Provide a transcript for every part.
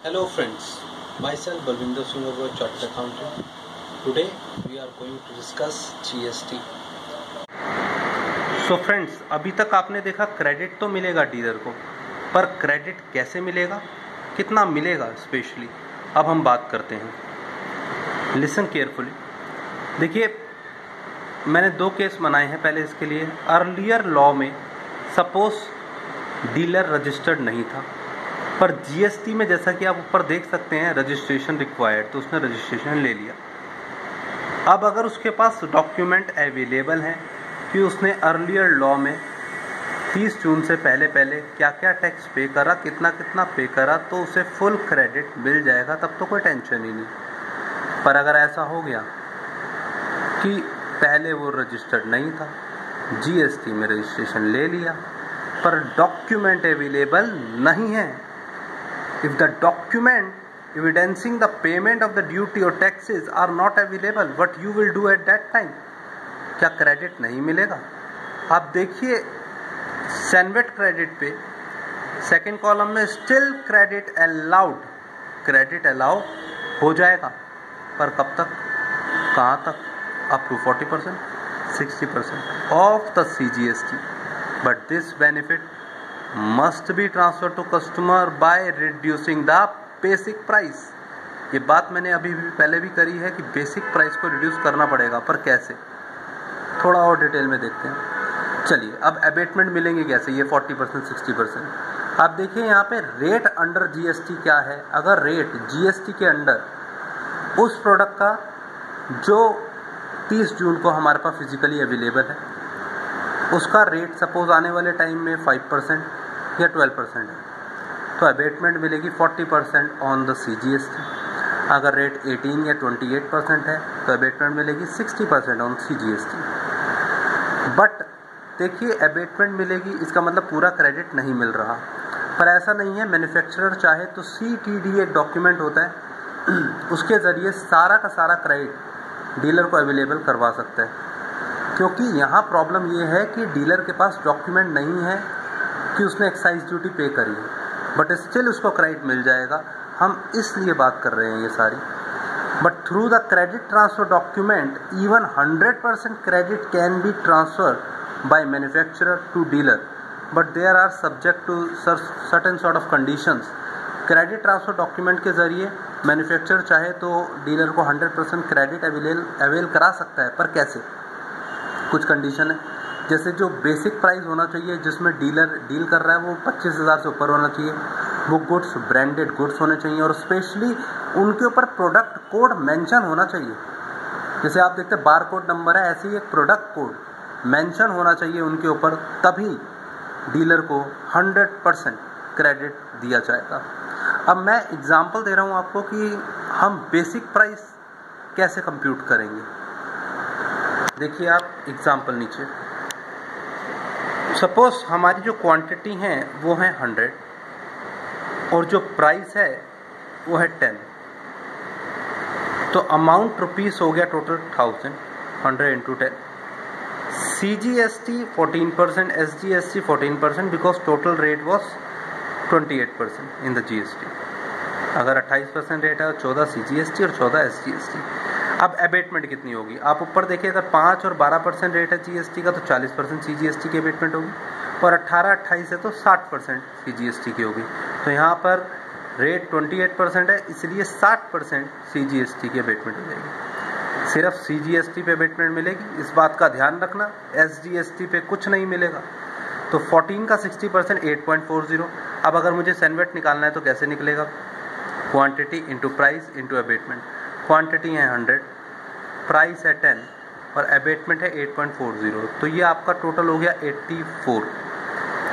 Hello friends, myself Balvinder Singh Agrawal, Chartered Accountant. Today we are going to discuss GST. So friends, अभी तक आपने देखा credit तो मिलेगा डीलर को, पर क्रेडिट कैसे मिलेगा, कितना मिलेगा स्पेशली, अब हम बात करते हैं। Listen carefully. देखिए, मैंने दो केस बनाए हैं पहले इसके लिए। अर्लियर लॉ में सपोज डीलर रजिस्टर्ड नहीं था, पर जीएसटी में जैसा कि आप ऊपर देख सकते हैं रजिस्ट्रेशन रिक्वायर्ड, तो उसने रजिस्ट्रेशन ले लिया। अब अगर उसके पास डॉक्यूमेंट अवेलेबल हैं कि उसने अर्लियर लॉ में 30 जून से पहले क्या क्या टैक्स पे करा, कितना कितना पे करा, तो उसे फुल क्रेडिट मिल जाएगा, तब तो कोई टेंशन ही नहीं। पर अगर ऐसा हो गया कि पहले वो रजिस्टर्ड नहीं था, जीएसटी में रजिस्ट्रेशन ले लिया, पर डॉक्यूमेंट अवेलेबल नहीं है, if the document evidencing the payment of the duty or taxes are not available, what you will do at that time? क्या क्रेडिट नहीं मिलेगा? आप देखिए सैनवेट क्रेडिट पे सेकंड कॉलम में still credit allowed, credit allow हो जाएगा, पर कब तक, कहाँ तक? Up to 40%, 60% of the CGST, but this benefit must be transferred to customer by reducing the basic price. ये बात मैंने अभी भी पहले भी करी है कि बेसिक प्राइस को रिड्यूस करना पड़ेगा, पर कैसे, थोड़ा और डिटेल में देखते हैं। चलिए, अब अबेटमेंट मिलेंगे कैसे, ये 40%, 60%। आप देखिए यहाँ पे रेट अंडर जीएसटी क्या है। अगर रेट जीएसटी के अंडर उस प्रोडक्ट का जो 30 जून को हमारे पास फिजिकली अवेलेबल है, उसका रेट सपोज आने वाले टाइम में 5% या 12% है, तो अबेटमेंट मिलेगी 40% ऑन द CGST। अगर रेट 18 या 28% है तो अबेटमेंट मिलेगी 60% ऑन CGST। बट देखिए, अबेटमेंट मिलेगी, इसका मतलब पूरा क्रेडिट नहीं मिल रहा, पर ऐसा नहीं है। मैन्युफैक्चरर चाहे तो CTD एक डॉक्यूमेंट होता है, उसके ज़रिए सारा का सारा क्रेडिट डीलर को अवेलेबल करवा सकता है। क्योंकि यहाँ प्रॉब्लम ये है कि डीलर के पास डॉक्यूमेंट नहीं है कि उसने एक्साइज ड्यूटी पे करी है, बट स्टिल उसको क्रेडिट मिल जाएगा। हम इसलिए बात कर रहे हैं ये सारी। But through the credit transfer document even 100% credit can be transfer by manufacturer to dealer, but there are subject to certain sort of conditions. Credit transfer document के जरिए मैन्युफैक्चरर चाहे तो डीलर को 100% क्रेडिट अवेल करा सकता है, पर कैसे? कुछ कंडीशन है, जैसे जो बेसिक प्राइस होना चाहिए जिसमें डीलर डील कर रहा है वो 25,000 से ऊपर होना चाहिए। वो गुड्स ब्रांडेड गुड्स होने चाहिए, और स्पेशली उनके ऊपर प्रोडक्ट कोड मेंशन होना चाहिए। जैसे आप देखते हैं बार कोड नंबर है, ऐसे ही एक प्रोडक्ट कोड मेंशन होना चाहिए उनके ऊपर, तभी डीलर को 100% क्रेडिट दिया जाएगा। अब मैं एग्जांपल दे रहा हूँ आपको कि हम बेसिक प्राइस कैसे कंप्यूट करेंगे। देखिए आप एग्जाम्पल नीचे, सपोज हमारी जो क्वांटिटी है वो है 100 और जो प्राइस है वो है 10, तो अमाउंट रुपीस हो गया total 1000, 100 into 10। CGST 14%, SGST 14%, because total rate was 28% in the GST। अगर 28% रेट है, 14 CGST और 14 SGST। अब अबेटमेंट कितनी होगी, आप ऊपर देखिए, अगर 5 और 12% रेट है GST का तो 40% CGST की अबेटमेंट होगी, और 18-28 है तो 60% CGST की होगी। तो यहाँ पर रेट 28% है, इसलिए 60% CGST की अबेटमेंट हो जाएगी। सिर्फ CGST पे अबेटमेंट मिलेगी, इस बात का ध्यान रखना। SGST पे कुछ नहीं मिलेगा। तो 14 का 60% 8.40। अब अगर मुझे सैनवेट निकालना है तो कैसे निकलेगा? Quantity into price into abatement. Quantity है 100, प्राइस है 10 और अबेटमेंट है 8.40, तो ये आपका टोटल हो गया 84।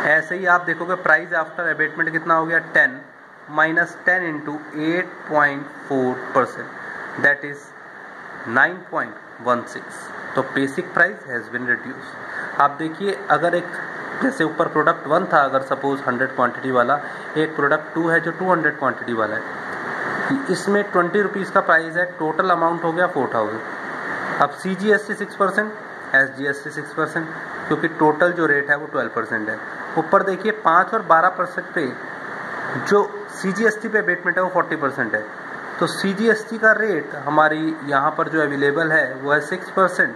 ऐसे ही आप देखोगे प्राइस आफ्टर अबेटमेंट कितना हो गया, 10 माइनस 10 इंटू 8.4%, दैट इज 9.16। तो basic price has been reduce. आप देखिए, अगर एक जैसे ऊपर प्रोडक्ट 1 था, अगर सपोज 100 क्वांटिटी वाला, एक प्रोडक्ट 2 है जो 200 क्वांटिटी वाला है, इसमें 20 रुपीज़ का प्राइस है, टोटल अमाउंट हो गया 4000। अब CGST 6%, SGST 6%, क्योंकि टोटल जो रेट है वो 12% है। ऊपर देखिए 5 और 12% पे जो CGST पे अबेटमेंट है वो 40% है, तो CGST का रेट हमारी यहाँ पर जो अवेलेबल है वो है 6%।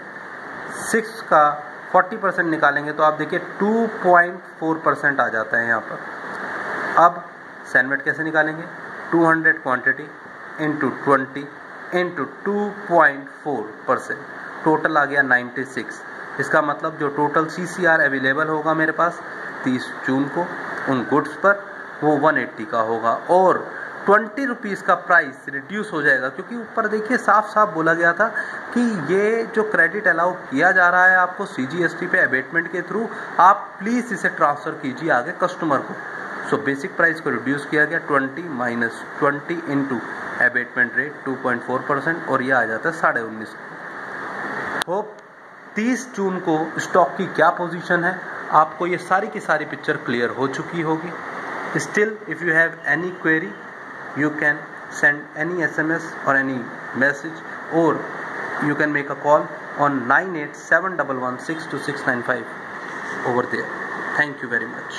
6 का 40% निकालेंगे तो आप देखिए 2.4% आ जाता है यहाँ पर। अब सैनवेट कैसे निकालेंगे? 200 क्वांटिटी इंटू 20 इंटू 2.4%, टोटल आ गया 96। इसका मतलब जो टोटल CCR अवेलेबल होगा मेरे पास 30 जून को उन गुड्स पर वो 180 का होगा, और 20 रुपीज़ का प्राइस रिड्यूस हो जाएगा, क्योंकि ऊपर देखिए साफ साफ बोला गया था कि ये जो क्रेडिट अलाउ किया जा रहा है आपको CGST पे अबेटमेंट के थ्रू, आप प्लीज़ इसे ट्रांसफ़र कीजिए आगे कस्टमर को। सो बेसिक प्राइस को रिड्यूस किया गया 20 माइनस 20 इंटू अबेटमेंट रेट 2.4%, और ये आ जाता है 19.5। होप 30 जून को स्टॉक की क्या पोजीशन है आपको ये सारी की सारी पिक्चर क्लियर हो चुकी होगी। Still, if you have any query, you can send any SMS or any message, or you can make a call on 9871162695 over there. Thank you very much.